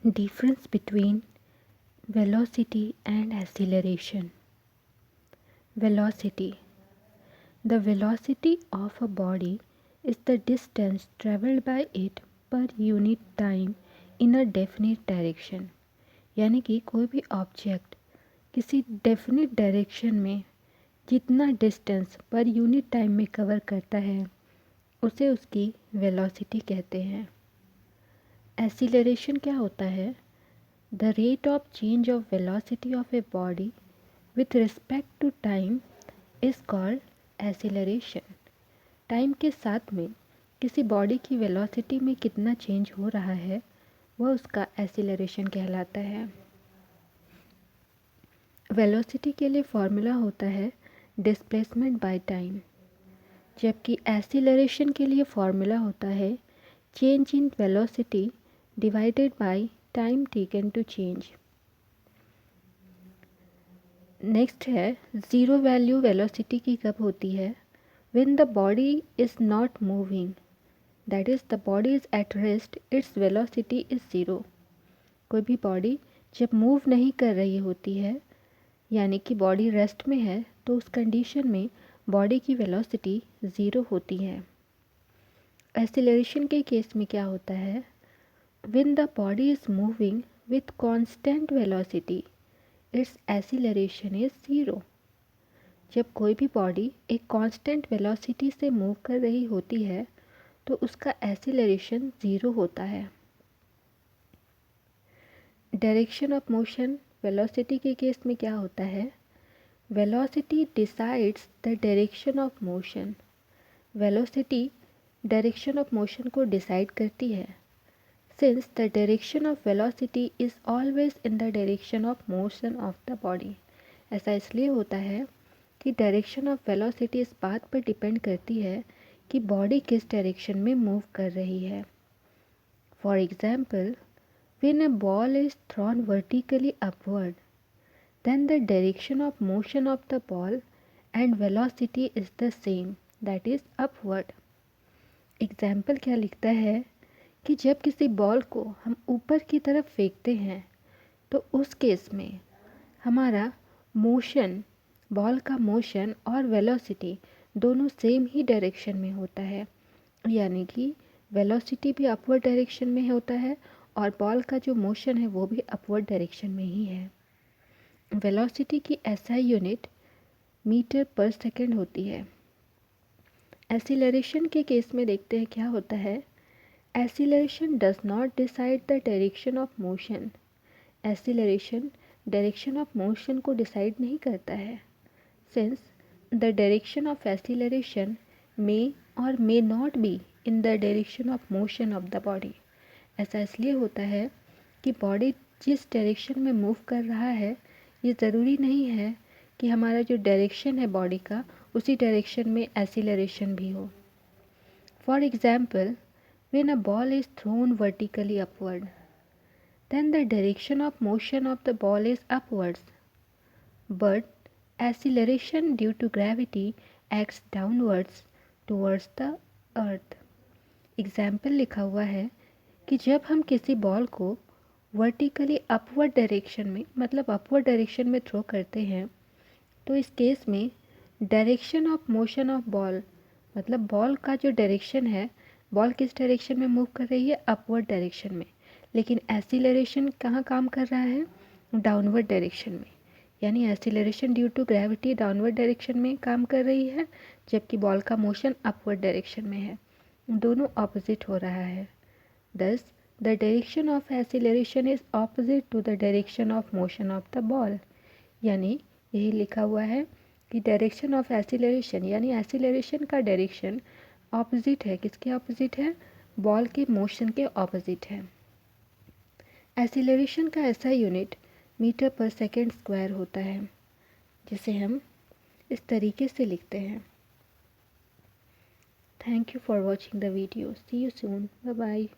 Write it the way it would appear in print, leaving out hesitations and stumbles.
Difference between velocity and acceleration. Velocity. The velocity of a body is the distance traveled by it per unit time in a definite direction. यानी कि कोई भी object किसी definite direction में जितना distance per unit time में cover करता है उसे उसकी वेलोसिटी कहते हैं। एक्सीलरेशन क्या होता है? The rate of change of velocity of a body with respect to time is called acceleration. Time के साथ में किसी बॉडी की वेलोसिटी में कितना चेंज हो रहा है वह उसका एक्सीलरेशन कहलाता है। वेलोसिटी के लिए फॉर्मूला होता है डिस्प्लेसमेंट बाय टाइम, जबकि एक्सीलरेशन के लिए फॉर्मूला होता है change in velocity divided by time taken to change. Next है ज़ीरो वैल्यू वेलोसिटी की कब होती है? When the body is not moving, that is the body is at rest, its velocity is zero. कोई भी body जब move नहीं कर रही होती है यानी कि बॉडी रेस्ट में है तो उस कंडीशन में बॉडी की वेलोसिटी ज़ीरो होती है। एक्सीलरेशन के केस में क्या होता है? When the body is moving with constant velocity, it's acceleration is zero. जब कोई भी बॉडी एक कांस्टेंट वेलोसिटी से मूव कर रही होती है तो उसका एक्सीलरेशन ज़ीरो होता है। डायरेक्शन ऑफ मोशन वेलोसिटी के केस में क्या होता है? Velocity decides the direction of motion. Velocity direction of motion को डिसाइड करती है। Since the direction of velocity is always in the direction of motion of the body. ऐसा इसलिए होता है कि डायरेक्शन ऑफ वेलोसिटी इस बात पर डिपेंड करती है कि बॉडी किस डायरेक्शन में मूव कर रही है। For example, when a ball is thrown vertically upward, then the direction of motion of the ball and velocity is the same, that is upward. Example क्या लिखता है कि जब किसी बॉल को हम ऊपर की तरफ फेंकते हैं तो उस केस में हमारा मोशन, बॉल का मोशन और वेलोसिटी दोनों सेम ही डायरेक्शन में होता है, यानी कि वेलोसिटी भी अपवर्ड डायरेक्शन में होता है और बॉल का जो मोशन है वो भी अपवर्ड डायरेक्शन में ही है। वेलोसिटी की एसआई यूनिट मीटर पर सेकंड होती है। एक्सीलरेशन के केस में देखते हैं क्या होता है। Acceleration does not decide the direction of motion. Acceleration direction of motion को डिसाइड नहीं करता है। Since the direction of acceleration may और may not be in the direction of motion of the body. ऐसा इसलिए होता है कि बॉडी जिस डायरेक्शन में मूव कर रहा है ये ज़रूरी नहीं है कि हमारा जो डायरेक्शन है बॉडी का उसी डायरेक्शन में एक्सीलरेशन भी हो। For example, when a ball is thrown vertically upward, then the direction of motion of the ball is upwards, but acceleration due to gravity acts downwards towards the earth. Example लिखा हुआ है कि जब हम किसी ball को vertically upward direction में मतलब अपवर्ड डायरेक्शन में थ्रो करते हैं तो इस केस में direction of motion of ball मतलब बॉल का जो डायरेक्शन है, बॉल किस डायरेक्शन में मूव कर रही है? अपवर्ड डायरेक्शन में। लेकिन एक्सीलरेशन कहाँ काम कर रहा है? डाउनवर्ड डायरेक्शन में। यानी acceleration due to gravity downward direction में काम कर रही है जबकि बॉल का मोशन अपवर्ड डायरेक्शन में है। दोनों ऑपोजिट हो रहा है। Thus, the direction of acceleration is opposite to the direction of motion of the ball. यानी यही लिखा हुआ है कि डायरेक्शन ऑफ एक्सीलरेशन यानी एक्सीलरेशन का डायरेक्शन ऑपोजिट है। किसके ऑपोजिट है? बॉल के मोशन के ऑपोजिट है। एक्सीलरेशन का ऐसा unit metre per second square होता है जिसे हम इस तरीके से लिखते हैं। Thank you for watching the video. See you soon. Bye bye.